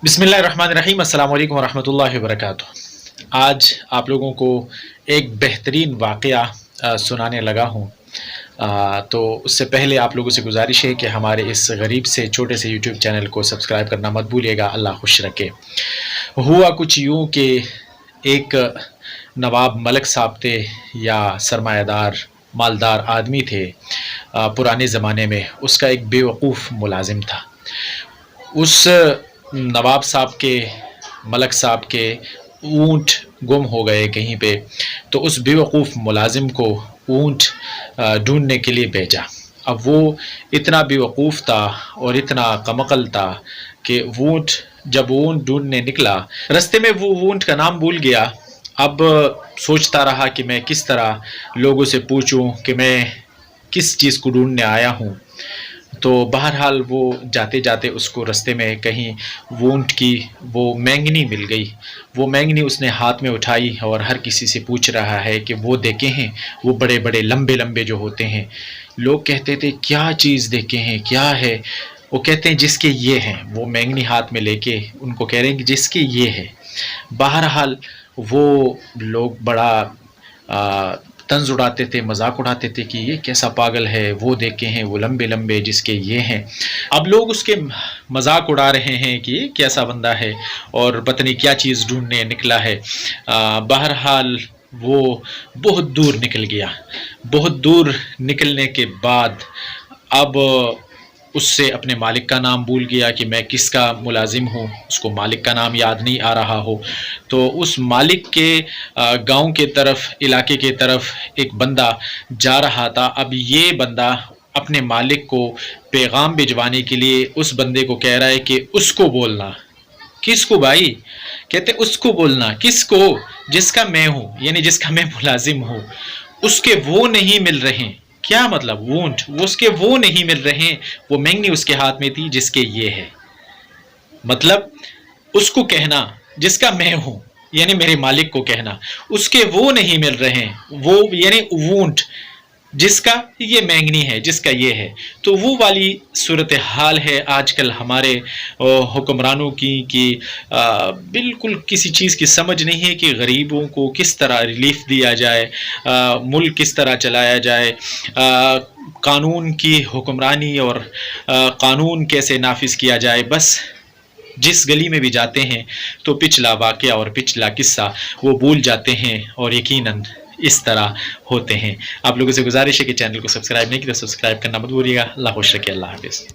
बिस्मिल्लाहिर्रहमानिर्रहीम अस्सलाम वालेकुम वरहमतुल्लाहि वबरकातुहू। आज आप लोगों को एक बेहतरीन वाक़या सुनाने लगा हूँ। तो उससे पहले आप लोगों से गुजारिश है कि हमारे इस गरीब से छोटे से यूट्यूब चैनल को सब्सक्राइब करना मत भूलिएगा। अल्लाह खुश रखे। हुआ कुछ यूँ कि एक नवाब मलिक साहब थे या सरमायादार मालदार आदमी थे पुराने ज़माने में। उसका एक बेवकूफ़ मुलाजिम था। उस नवाब साहब के मलिक साहब के ऊँट गुम हो गए कहीं पे, तो उस बेवकूफ़ मुलाजिम को ऊँट ढूंढने के लिए भेजा। अब वो इतना बेवकूफ़ था और इतना कमकल था कि जब ऊँट ढूंढने निकला, रास्ते में वो ऊँट का नाम भूल गया। अब सोचता रहा कि मैं किस तरह लोगों से पूछूं कि मैं किस चीज़ को ढूंढने आया हूँ। तो बहरहाल वो जाते जाते उसको रास्ते में कहीं ऊँट की वो बैंगनी मिल गई। वो बैंगनी उसने हाथ में उठाई और हर किसी से पूछ रहा है कि वो देखे हैं, वो बड़े बड़े लंबे लंबे जो होते हैं। लोग कहते थे क्या चीज़ देखे हैं, क्या है? वो कहते हैं जिसके ये हैं। वो बैंगनी हाथ में लेके उनको कह रहे हैं कि जिसके ये है। बहरहाल वो लोग बड़ा तंज उड़ाते थे, मजाक उड़ाते थे कि ये कैसा पागल है, वो देखे हैं वो लंबे लंबे जिसके ये हैं। अब लोग उसके मजाक उड़ा रहे हैं कि ये कैसा बंदा है और पता नहीं क्या चीज़ ढूंढने निकला है। बहरहाल वो बहुत दूर निकल गया। बहुत दूर निकलने के बाद अब उससे अपने मालिक का नाम भूल गया कि मैं किसका मुलाजिम हूँ। उसको मालिक का नाम याद नहीं आ रहा हो। तो उस मालिक के गांव के तरफ, इलाके के तरफ एक बंदा जा रहा था। अब ये बंदा अपने मालिक को पैगाम भिजवाने के लिए उस बंदे को कह रहा है कि उसको बोलना। किसको भाई? कहते उसको बोलना। किसको? जिसका मैं हूँ, यानी जिसका मैं मुलाजिम हूँ। उसके वो नहीं मिल रहे। क्या मतलब? ऊँट वो उसके वो नहीं मिल रहे। वो बैंगनी उसके हाथ में थी जिसके ये है। मतलब उसको कहना जिसका मैं हूँ, यानी मेरे मालिक को कहना उसके वो नहीं मिल रहे। वो यानी ऊँट जिसका ये बैंगनी है, जिसका ये है। तो वो वाली सूरत हाल है आजकल हमारे हुक्मरानों की कि बिल्कुल किसी चीज़ की समझ नहीं है कि गरीबों को किस तरह रिलीफ दिया जाए, मुल्क किस तरह चलाया जाए, कानून की हुक्मरानी और कानून कैसे नाफिज किया जाए। बस जिस गली में भी जाते हैं तो पिछला वाक़या और पिछला किस्सा वो भूल जाते हैं और यकीनन इस तरह होते हैं। आप लोगों से गुजारिश है कि चैनल को सब्सक्राइब नहीं किया तो सब्सक्राइब करना मत भूलिएगा। अल्लाह खुश रखे। अल्लाह हाफ़िज़।